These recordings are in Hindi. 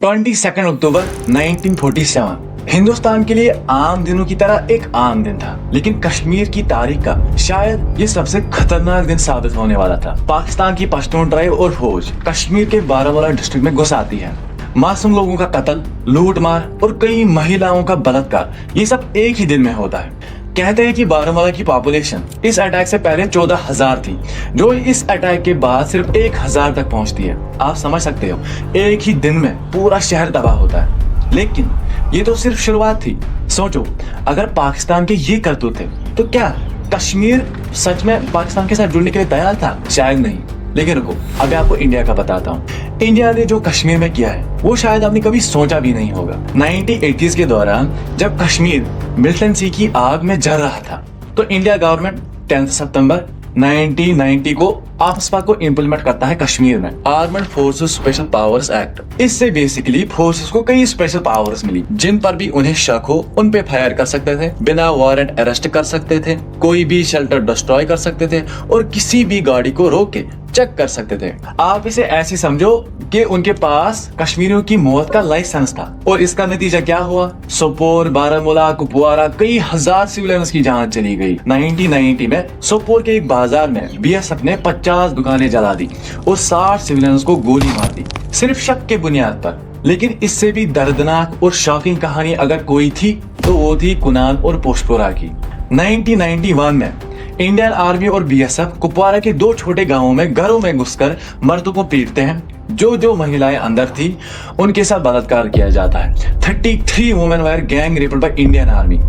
22 अक्टूबर 1947 हिंदुस्तान के लिए आम दिनों की तरह एक आम दिन था, लेकिन कश्मीर की तारीख का शायद ये सबसे खतरनाक दिन साबित होने वाला था। पाकिस्तान की पश्तून ट्राइब और फौज कश्मीर के बारामूला डिस्ट्रिक्ट में घुस आती है। मासूम लोगों का कत्ल, लूटमार और कई महिलाओं का बलात्कार, ये सब एक ही दिन में होता है। कहते हैं कि बारामूला की पॉपुलेशन इस अटैक से पहले 14,000 थी, जो इस अटैक के बाद सिर्फ 1,000 तक पहुंचती है। आप समझ सकते हो, एक ही दिन में पूरा शहर तबाह होता है। लेकिन ये तो सिर्फ शुरुआत थी। सोचो, अगर पाकिस्तान के ये करतूत थे तो क्या कश्मीर सच में पाकिस्तान के साथ जुड़ने के लिए तैयार था? शायद नहीं। लेकिन रुको, अभी आपको इंडिया का बताता हूँ। इंडिया ने जो कश्मीर में किया है वो शायद आपने कभी सोचा भी नहीं होगा। 1980s के दौरान जब कश्मीर मिल्टन सी की आग में जल रहा था, तो इंडिया गवर्नमेंट 10 सितंबर 1990 को आफ्सपा को इम्प्लीमेंट करता है कश्मीर में, armed forces special powers act. इससे बेसिकली फोर्सेस को कई स्पेशल पावर्स मिली, जिन पर भी उन्हें शक हो उन पे फायर कर सकते थे, बिना वारंट अरेस्ट कर सकते थे, कोई भी शेल्टर डिस्ट्रॉय कर सकते थे और किसी भी गाड़ी को रोक के चेक कर सकते थे। आप इसे ऐसे समझो कि उनके पास कश्मीरियों की मौत का लाइसेंस था। और इसका नतीजा क्या हुआ? सोपोर, बारामूला, कुपवारा, कई हजार सिविलियंस की जान चली गई। 1990 में सोपोर के एक बाजार में बीएसएफ ने 50 दुकानें जला दी और 60 सिविलियंस को गोली मार दी, सिर्फ शक के बुनियाद पर। लेकिन इससे भी दर्दनाक और शॉकिंग कहानी अगर कोई थी तो वो थी कुनाल और पोशपुरा की। 1991 में इंडियन आर्मी और बीएसएफ कुपवारा के 2 छोटे गांवों में घरों में घुसकर मर्दों को पीटते हैं। जो महिलाएं अंदर थी उनके साथ बलात्कार किया जाता है। 33 women were gang raped by Indian army.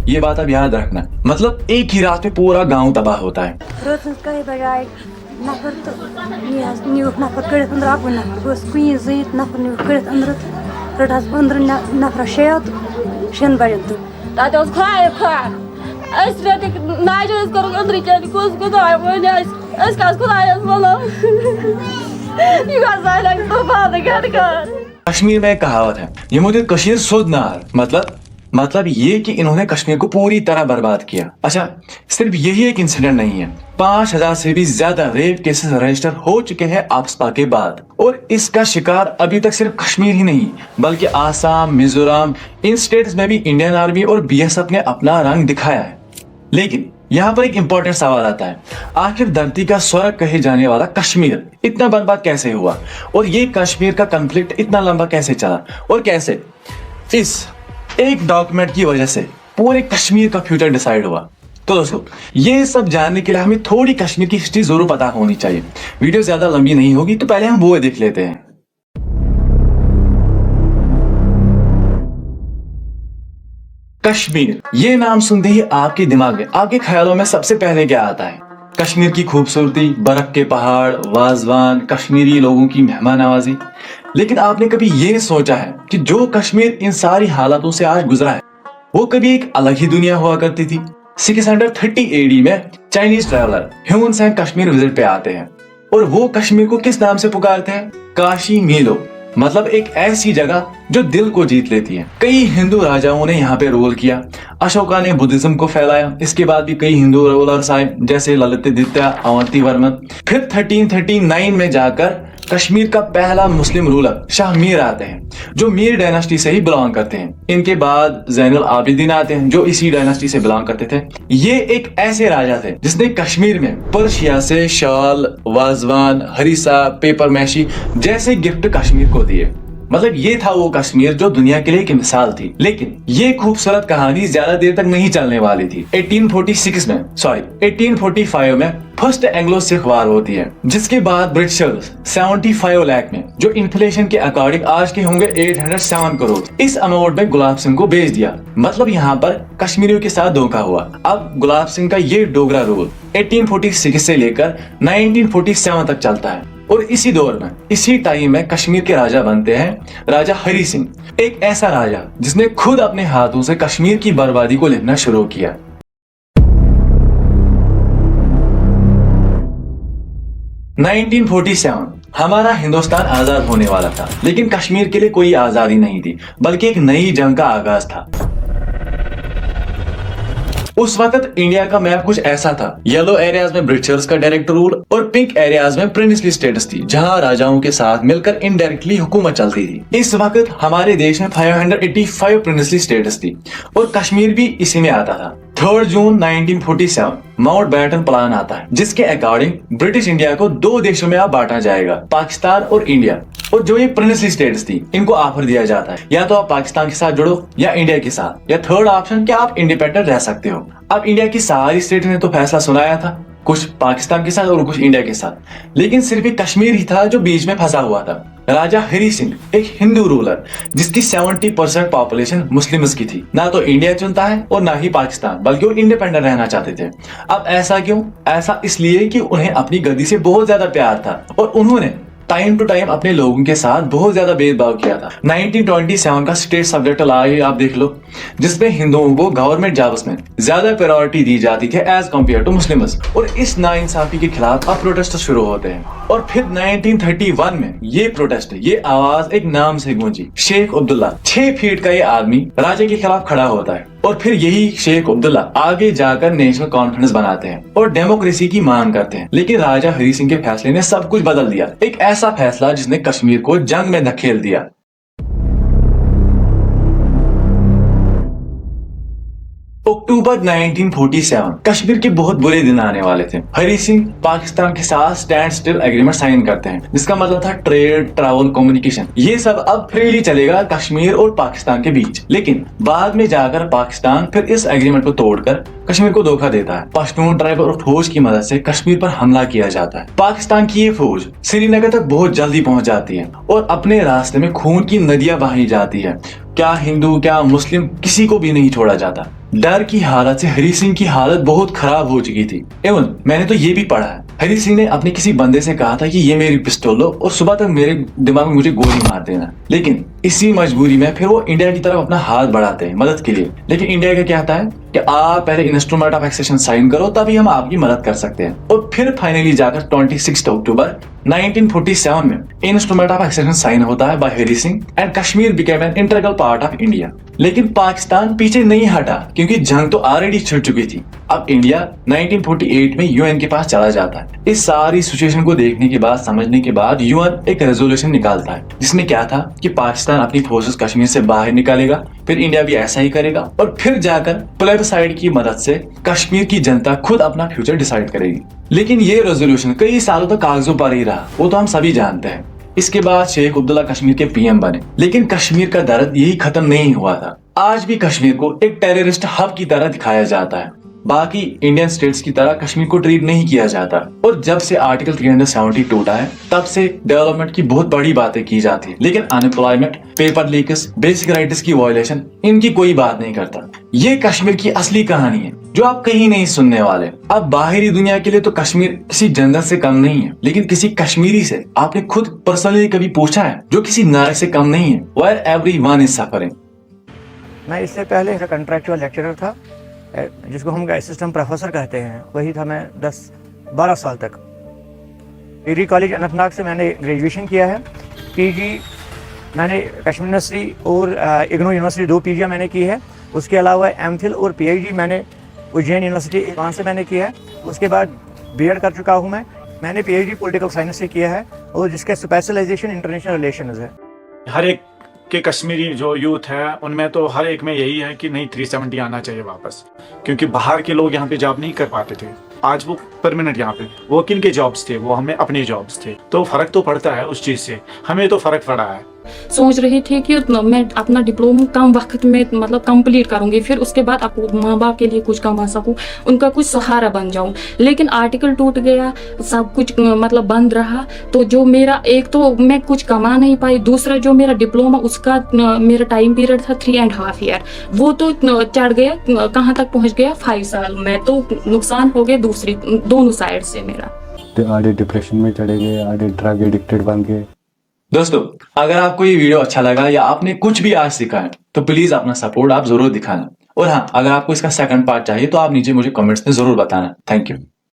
ये बात अब याद रखना। मतलब एक ही रात में पूरा गांव तबाह होता है। कश्मीर में एक कहावत है, ये मुझे कश्मीर सुध नार, मतलब ये कि इन्होंने कश्मीर को पूरी तरह बर्बाद किया। अच्छा, सिर्फ यही एक इंसिडेंट नहीं है, 5,000 से भी ज्यादा रेप केसेस रजिस्टर हो चुके हैं आफ्सपा के बाद। और इसका शिकार अभी तक सिर्फ कश्मीर ही नहीं, बल्कि आसाम, मिजोरम, इन स्टेट्स में भी इंडियन आर्मी और बीएसएफ ने अपना रंग दिखाया है। लेकिन यहाँ पर एक इंपॉर्टेंट सवाल आता है, आखिर धरती का स्वर्ग कहे जाने वाला कश्मीर इतना बर्बाद कैसे हुआ? और ये कश्मीर का कॉन्फ्लिक्ट इतना लंबा कैसे चला? और कैसे इस एक डॉक्यूमेंट की वजह से पूरे कश्मीर का फ्यूचर डिसाइड हुआ? तो दोस्तों, ये सब जानने के लिए हमें थोड़ी कश्मीर की हिस्ट्री जरूर पता होनी चाहिए। वीडियो ज्यादा लंबी नहीं होगी, तो पहले हम वो देख लेते हैं। कश्मीर, ये नाम सुनते ही आपके दिमाग में, आपके ख्यालों में सबसे पहले क्या आता है? कश्मीर की खूबसूरती, बर्फ के पहाड़, वाजवान, कश्मीरी लोगों की मेहमान नवाजी। लेकिन आपने कभी ये सोचा है कि जो कश्मीर इन सारी हालातों से आज गुजरा है, वो कभी एक अलग ही दुनिया हुआ करती थी। 630 AD में Chinese traveller Hiuen Tsang Kashmir visit पे आते हैं और वो कश्मीर को किस नाम से पुकारते हैं? काशी मीलो, मतलब एक ऐसी जगह जो दिल को जीत लेती है। कई हिंदू राजाओं ने यहाँ पे रूल किया। अशोका ने बुद्धिज्म को फैलाया। इसके बाद भी कई हिंदू रूलर्स आए, जैसे ललितादित्य, अवंती वर्मन। फिर 1339 में जाकर कश्मीर का पहला मुस्लिम रूलर शाह मीर आते हैं, जो मीर डायनास्टी से ही बिलोंग करते हैं। इनके बाद ज़ैनुल आबिदीन आते हैं, जो इसी डायनास्टी से बिलोंग करते थे। ये एक ऐसे राजा थे जिसने कश्मीर में पर्शिया से shawl, wazwan, harees, paper meshy जैसे गिफ्ट कश्मीर को दिए। मतलब ये था वो कश्मीर जो दुनिया के लिए एक मिसाल थी। लेकिन ये खूबसूरत कहानी ज्यादा देर तक नहीं चलने वाली थी। 1845 में फर्स्ट एंग्लो सिख वार होती है, जिसके बाद ब्रिटिशर्स 75 लाख में, जो इन्फ्लेशन के अकॉर्डिंग आज के होंगे 807 करोड़, इस अमाउंट में गुलाब सिंह को बेच दिया। मतलब यहाँ पर कश्मीरियों के साथ धोखा हुआ। अब गुलाब सिंह का ये डोगरा रूल 1846 से लेकर 1947 तक चलता है। और इसी दौर में, इसी टाइम में कश्मीर के राजा बनते हैं राजा हरि सिंह, एक ऐसा राजा जिसने खुद अपने हाथों से कश्मीर की बर्बादी को लिखना शुरू किया। नाइनटीन 47 हमारा हिंदुस्तान आजाद होने वाला था, लेकिन कश्मीर के लिए कोई आजादी नहीं थी, बल्कि एक नई जंग का आगाज था। उस वक्त इंडिया का मैप कुछ ऐसा था। येलो एरियाज में ब्रिटिशर्स का डायरेक्ट रूल और पिंक एरियाज में प्रिंसली स्टेट्स थी, जहां राजाओं के साथ मिलकर इनडायरेक्टली हुकूमत चलती थी। इस वक्त हमारे देश में 585 प्रिंसली स्टेट्स थी और कश्मीर भी इसी में आता था। 3 जून 1947 माउंट बैटन प्लान आता है, जिसके अकॉर्डिंग ब्रिटिश इंडिया को 2 देशों में अब बांटा जाएगा, पाकिस्तान और इंडिया। और जो ये प्रिंसली स्टेट्स थी, इनको ऑफर दिया जाता है या तो आप पाकिस्तान के साथ जुड़ो या इंडिया के साथ, या थर्ड ऑप्शन कि आप इंडिपेंडेंट रह सकते हो। अब इंडिया की सारी स्टेट ने तो फैसला सुनाया था, कुछ पाकिस्तान के साथ और कुछ इंडिया के साथ, लेकिन सिर्फ एक कश्मीर ही था जो बीच में फंसा हुआ था। राजा हरी सिंह एक हिंदू रूलर, जिसकी 70% पॉपुलेशन मुस्लिम्स की थी, ना तो इंडिया चुनता है और ना ही पाकिस्तान, बल्कि वो इंडिपेंडेंट रहना चाहते थे। अब ऐसा क्यों? ऐसा इसलिए कि उन्हें अपनी गद्दी से बहुत ज्यादा प्यार था और उन्होंने टाइम टू टाइम अपने लोगों के साथ बहुत ज्यादा भेदभाव किया था। 1927 का स्टेट सब्जेक्ट लॉ आप देख लो, जिसमें हिंदुओं को गवर्नमेंट जॉब्स में ज्यादा प्रायोरिटी दी जाती थी एज कम्पेयर टू मुस्लिम्स। और इस नाइंसाफी के खिलाफ अब प्रोटेस्ट शुरू होते हैं। और फिर 1931 में ये प्रोटेस्ट, ये आवाज एक नाम से गूंजी। शेख अब्दुल्ला, 6 फीट का ये आदमी राजा के खिलाफ खड़ा होता है और फिर यही शेख अब्दुल्ला आगे जाकर नेशनल कॉन्फ्रेंस बनाते हैं और डेमोक्रेसी की मांग करते हैं। लेकिन राजा हरी सिंह के फैसले ने सब कुछ बदल दिया, एक ऐसा फैसला जिसने कश्मीर को जंग में धकेल दिया। अक्टूबर 1947 कश्मीर के बहुत बुरे दिन आने वाले थे। हरी सिंह पाकिस्तान के साथ स्टैंड स्टिल एग्रीमेंट साइन करते हैं, जिसका मतलब था ट्रेड, ट्रैवल, कम्युनिकेशन, ये सब अब फ्रीली चलेगा कश्मीर और पाकिस्तान के बीच। लेकिन बाद में जाकर पाकिस्तान फिर इस एग्रीमेंट को तोड़कर कश्मीर को धोखा देता है। पश्तून ट्राइब और फौज की मदद से कश्मीर पर हमला किया जाता है। पाकिस्तान की ये फौज श्रीनगर तक बहुत जल्दी पहुंच जाती है और अपने रास्ते में खून की नदियां बहाई जाती है। क्या हिंदू क्या मुस्लिम, किसी को भी नहीं छोड़ा जाता। डर की हालत से हरी सिंह की हालत बहुत खराब हो चुकी थी। एवं मैंने तो ये भी पढ़ा है, हरी सिंह ने अपने किसी बंदे से कहा था कि ये मेरी पिस्तौल लो और सुबह तक मेरे दिमाग में मुझे गोली मार देना। लेकिन इसी मजबूरी में फिर वो इंडिया की तरफ अपना हाथ बढ़ाते हैं मदद के लिए। लेकिन इंडिया का क्या कहता है कि आप पहले इंस्ट्रूमेंट ऑफ एक्सेशन साइन करो, तभी हम आपकी मदद कर सकते हैं। और फिर फाइनली जाकर 26 अक्टूबर 1947 में इंस्ट्रूमेंट ऑफ एक्सेशन साइन होता है by Hari Singh and Kashmir became an integral part of India. लेकिन पाकिस्तान पीछे नहीं हटा, क्योंकि जंग तो ऑलरेडी छिड़ चुकी थी। अब इंडिया 1948 में यूएन के पास चला जाता है। इस सारी सिचुएशन को देखने के बाद, समझने के बाद यूएन एक रेजोल्यूशन निकालता है, जिसमें क्या था कि पाकिस्तान अपनी फोर्सेस कश्मीर से बाहर निकालेगा, फिर इंडिया भी ऐसा ही करेगा और फिर जाकर प्लेबसाइड की मदद से कश्मीर की जनता खुद अपना फ्यूचर डिसाइड करेगी। लेकिन ये रेजोल्यूशन कई सालों तक कागजों पर ही रहा, वो तो हम सभी जानते हैं। इसके बाद शेख अब्दुल्ला कश्मीर के पीएम बने। लेकिन कश्मीर का दर्द यही खत्म नहीं हुआ था। आज भी कश्मीर को एक टेररिस्ट हब की तरह दिखाया जाता है। बाकी इंडियन स्टेट्स की तरह कश्मीर को ट्रीट नहीं किया जाता। और जब से आर्टिकल 370 टूटा है, तब से डेवलपमेंट की बहुत बड़ी बातें की जाती है, लेकिन unemployment, paper leakage, basic rights की वायलेशन, इनकी कोई बात नहीं करता। ये कश्मीर की असली कहानी है जो आप कहीं नहीं सुनने वाले। अब बाहरी दुनिया के लिए तो कश्मीर किसी जन्नत से कम नहीं है, लेकिन किसी कश्मीरी से आपने खुद पर्सनली कभी पूछा है जो किसी नरक से कम नहीं है? Where everyone is suffering. मैं इससे पहले कंट्रैक्चुअल लेक्चरर था, जिसको हम असिस्टेंट प्रोफेसर कहते हैं, वही था मैं 10-12 साल तक। डिग्री कॉलेज अनंतनाग से मैंने ग्रेजुएशन किया है। पीजी मैंने कश्मीर यूनिवर्सिटी और इग्नू यूनिवर्सिटी 2 पीजी मैंने की है। उसके अलावा एमफिल और पीएचडी मैंने उज्जैन यूनिवर्सिटी वहाँ से मैंने किया है। उसके बाद बीएड कर चुका हूँ मैंने पीएचडी पॉलिटिकल साइंस से किया है और जिसका स्पेशलाइजेशन इंटरनेशनल रिलेशंस है। हर एक के कश्मीरी जो यूथ है उनमें तो हर एक में यही है कि नहीं 370 आना चाहिए वापस, क्योंकि बाहर के लोग यहाँ पे जॉब नहीं कर पाते थे। आज वो परमानेंट यहाँ पे, वो किन के जॉब्स थे, वो हमें अपने जॉब्स थे। तो फर्क तो पड़ता है उस चीज से, हमें तो फर्क पड़ा है। सोच रही थी कि मैं अपना डिप्लोमा कम वक्त में मतलब कंप्लीट करूंगी, फिर उसके बाद अपने माँ बाप के लिए कुछ कमा सकूं, उनका कुछ सहारा बन जाऊं। लेकिन आर्टिकल टूट गया, सब कुछ मतलब बंद रहा। तो जो मेरा एक तो मैं कुछ कमा नहीं पाई, दूसरा जो मेरा डिप्लोमा उसका मेरा टाइम पीरियड था 3.5 ईयर, वो तो चढ़ गया, कहाँ तक पहुँच गया 5 साल में। तो नुकसान हो गया दोनों साइड से मेरा। आधे डिप्रेशन में चले गए, आधे ड्रग एडिक्टेड बन गए। दोस्तों, अगर आपको ये वीडियो अच्छा लगा या आपने कुछ भी आज सीखा है तो प्लीज अपना सपोर्ट आप जरूर दिखाना। और हाँ, अगर आपको इसका सेकंड पार्ट चाहिए तो आप नीचे मुझे कमेंट्स में जरूर बताना। Thank you.